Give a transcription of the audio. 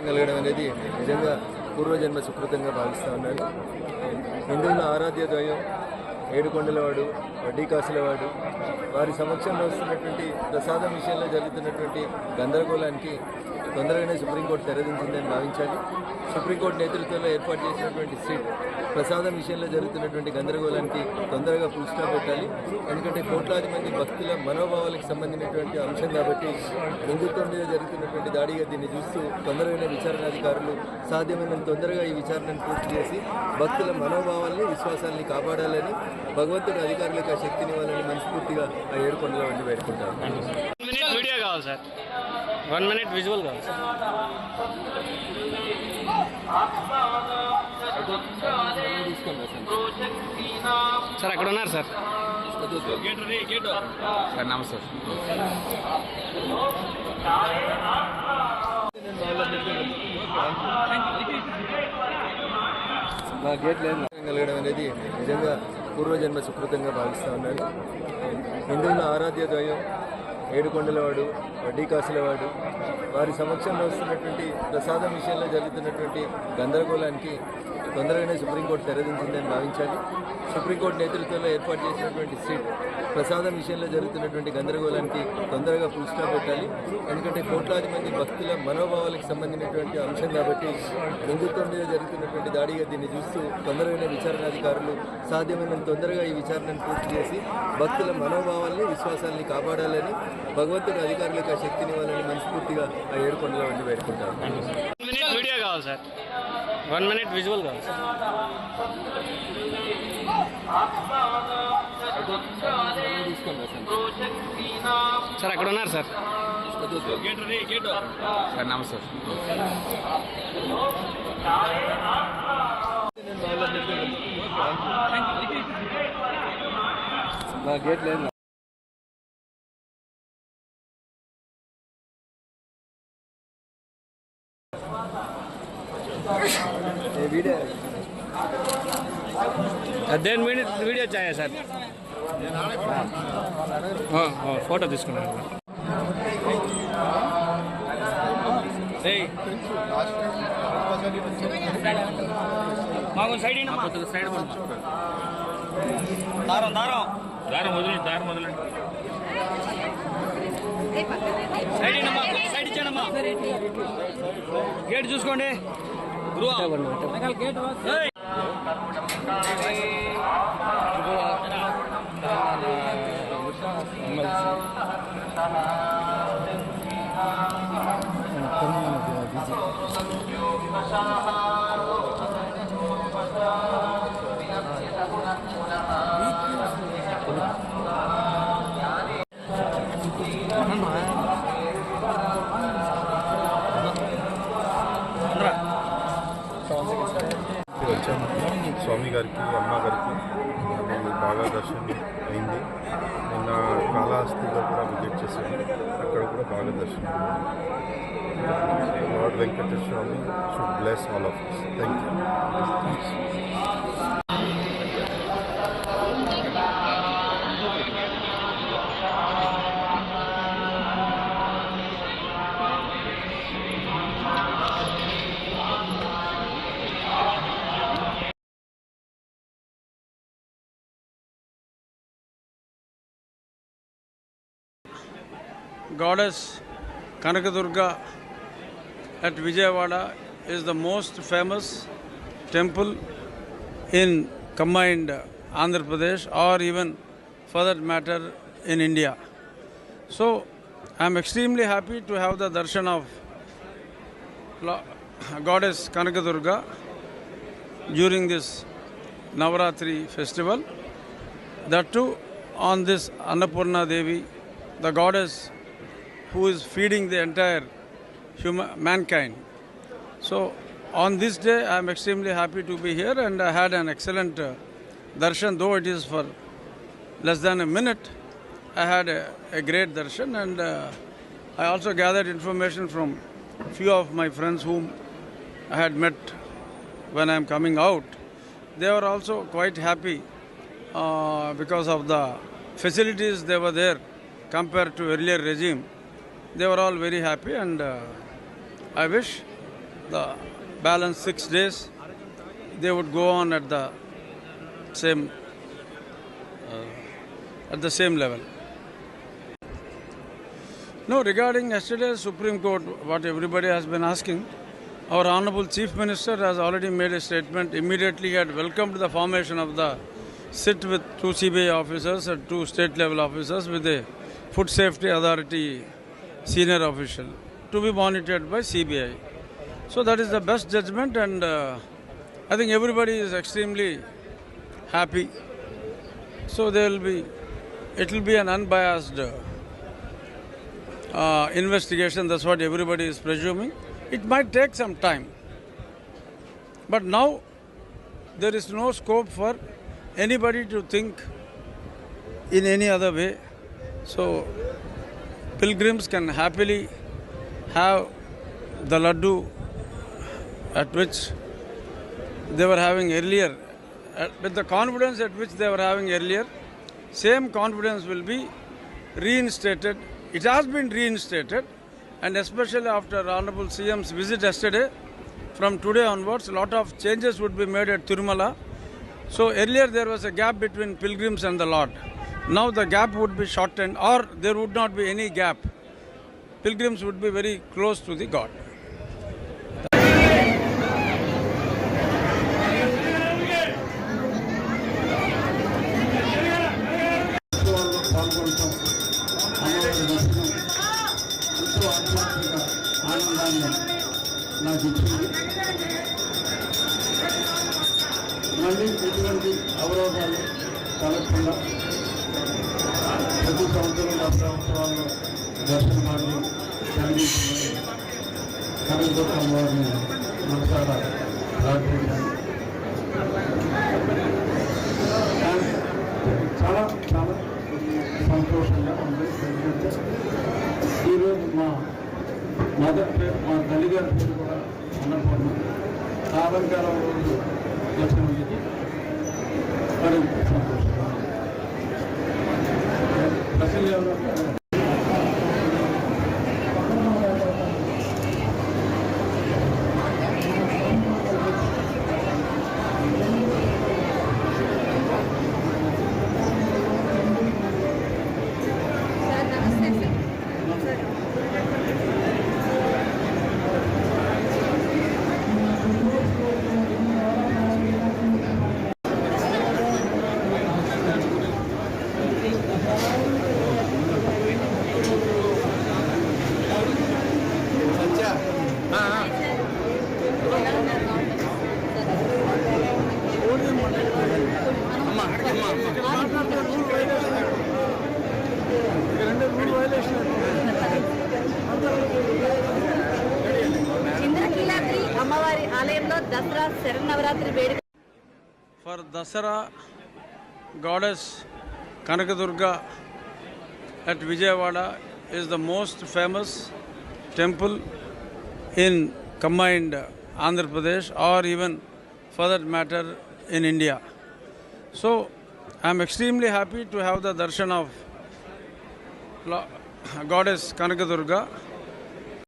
కలగడం అనేది నిజంగా పూర్వజన్మ సుకృతంగా భావిస్తూ ఉన్నాను. హిందువుల ఆరాధ్య ద్వయం ఏడుకొండలవాడు, వడ్డీకాసులవాడు వారి సమక్షంలో వస్తున్నటువంటి ప్రసాదం విషయంలో జరుగుతున్నటువంటి గందరగోళానికి తొందరగానే సుప్రీంకోర్టు తెరదించిందని భావించాలి. సుప్రీంకోర్టు నేతృత్వంలో ఏర్పాటు చేసినటువంటి సిట్ ప్రసాదం విషయంలో జరుగుతున్నటువంటి గందరగోళానికి తొందరగా ఫుల్ స్టాప్ పెట్టాలి. ఎందుకంటే కోట్లాది మంది భక్తుల మనోభావాలకు సంబంధించినటువంటి అంశం కాబట్టి హిందుత్వం మీద జరుగుతున్నటువంటి దాడిగా దీన్ని చూస్తూ తొందరగానే విచారణాధికారులు సాధ్యమైనంత తొందరగా ఈ విచారణను పూర్తి చేసి భక్తుల మనోభావాల్ని విశ్వాసాలని కాపాడాలని భగవంతుడు అధికారులకు ఆ శక్తిని ఇవ్వాలని మనస్ఫూర్తిగా ఆ ఏడుకొండల వంటి వేడుకుంటారు. వీడియో కావాలి సార్, 1 minute విజువల్ కావాలి సార్. అక్కడ ఉన్నారు సార్. సార్ నమస్తే నా గేట్ లేదు కలగడం అనేది నిజంగా పూర్వజన్మ సుకృతంగా భావిస్తూ ఉన్నాను. హిందువుల ఆరాధ్య ద్వయం ఏడుకొండలవాడు, వడ్డీకాసులవాడు వారి సమక్షంలో వస్తున్నటువంటి ప్రసాదం విషయంలో జరుగుతున్నటువంటి గందరగోళానికి తొందరగానే సుప్రీంకోర్టు తెరదించిందని భావించాలి. సుప్రీంకోర్టు నేతృత్వంలో ఏర్పాటు చేసినటువంటి సిట్ ప్రసాదం విషయంలో జరుగుతున్నటువంటి గందరగోళానికి తొందరగా ఫుల్ స్టాప్ పెట్టాలి. ఎందుకంటే కోట్లాది మంది భక్తుల మనోభావాలకు సంబంధించినటువంటి అంశం కాబట్టి హిందుత్వం మీద జరుగుతున్నటువంటి దాడిగా దీన్ని చూస్తూ తొందరగానే విచారణాధికారులు సాధ్యమైనంత తొందరగా ఈ విచారణను పూర్తి చేసి భక్తుల మనోభావాల్ని విశ్వాసాలని కాపాడాలని భగవంతుడు అధికారులకు ఆ శక్తిని ఇవ్వాలని మనస్ఫూర్తిగా ఆ ఏడుకొండల వంటి వేడుకుంటారు. వీడియో కావాలి సార్, 1 minute విజువల్ కావాలి సార్. అక్కడ ఉన్నారు సార్. సార్ నమస్తే నా గేట్ లేదు. वीडियो 10 minute వీడియో चाहिए సార్. ఫోటో తీసుకున్నాను. మాకు సైడ్ సైడ్ దారం దారం దారం మొదలండి సైడ్ సైడ్ ఇచ్చానమ్మా. గేట్ చూసుకోండి. గేట్ వచ్చాము. స్వామి గారికి, అమ్మ గారికి బాగా దర్శనం అయింది. నిన్న కాళహస్తిలో కూడా విజిట్ చేశాము, అక్కడ కూడా బాగా దర్శనం అయింది. Lord Venkateswara Swamy should bless all of us. Thank you. Goddess Kanakadurga at Vijayawada is the most famous temple in combined Andhra Pradesh, or even for that matter in India. So I am extremely happy to have the darshan of Goddess Kanakadurga during this Navaratri festival. That too on this Annapurna Devi, the goddess who is feeding the entire mankind. So on this day I am extremely happy to be here, and I had an excellent darshan, though it is for less than a minute. I had a great darshan, and I also gathered information from few of my friends whom I had met when I am coming out. They were also quite happy because of the facilities they were there compared to earlier regime. They were all very happy, and I wish the balance 6 days, they would go on at the same level. No, regarding yesterday's Supreme Court, what everybody has been asking, our Honorable Chief Minister has already made a statement. Immediately he had welcomed the formation of the SIT with 2 CBI officers and 2 state level officers with a Food Safety Authority senior official to be monitored by CBI. So that is the best judgment, and I think everybody is extremely happy. So it will be an unbiased investigation. That's what everybody is presuming. It might take some time, but now there is no scope for anybody to think in any other way. So pilgrims can happily have the laddu at which they were having earlier, with the confidence at which they were having earlier. Same confidence will be reinstated. It has been reinstated, and especially after Honorable CM's visit yesterday, from today onwards, a lot of changes would be made at Tirumala. So earlier there was a gap between pilgrims and the Lord. Now the gap would be shortened, or there would not be any gap. Pilgrims would be very close to the God. పాల్గొనడం అమ్మవారి దర్శనం ఎంతో ఆధ్యాత్మిక ఆనందాన్ని నాకు ఇచ్చింది. మళ్ళీ ఎటువంటి అవరోధాలు కలగకుండా ప్రతి సంవత్సరం దసరా ఉత్సవాల్లో దర్శనమాడి కలిగించింది. కనకదుర్గ అమ్మవారిని మనసారా ప్రార్థించాను. చాలా చాలా సంతోషంగా ఉంది. ఎందుకంటే ఈరోజు మా మదర్ పేరు, మా తల్లిగారి పేరు కూడా అన్నపూర్ణ. ఆ అలంకారం రోజు దర్శనమైంది. మరి సంతోషంగా ప్రజలు ఇంద్రకీలాద్రి అమ్మవారి ఆలయంలో దసరా శరన్నవరాత్రి వేడుక. For Dasara, goddess Kanakadurga at Vijayawada is the most famous temple in combined Andhra Pradesh, or even for that matter in India. So I am extremely happy to have the darshan of Goddess Kanakadurga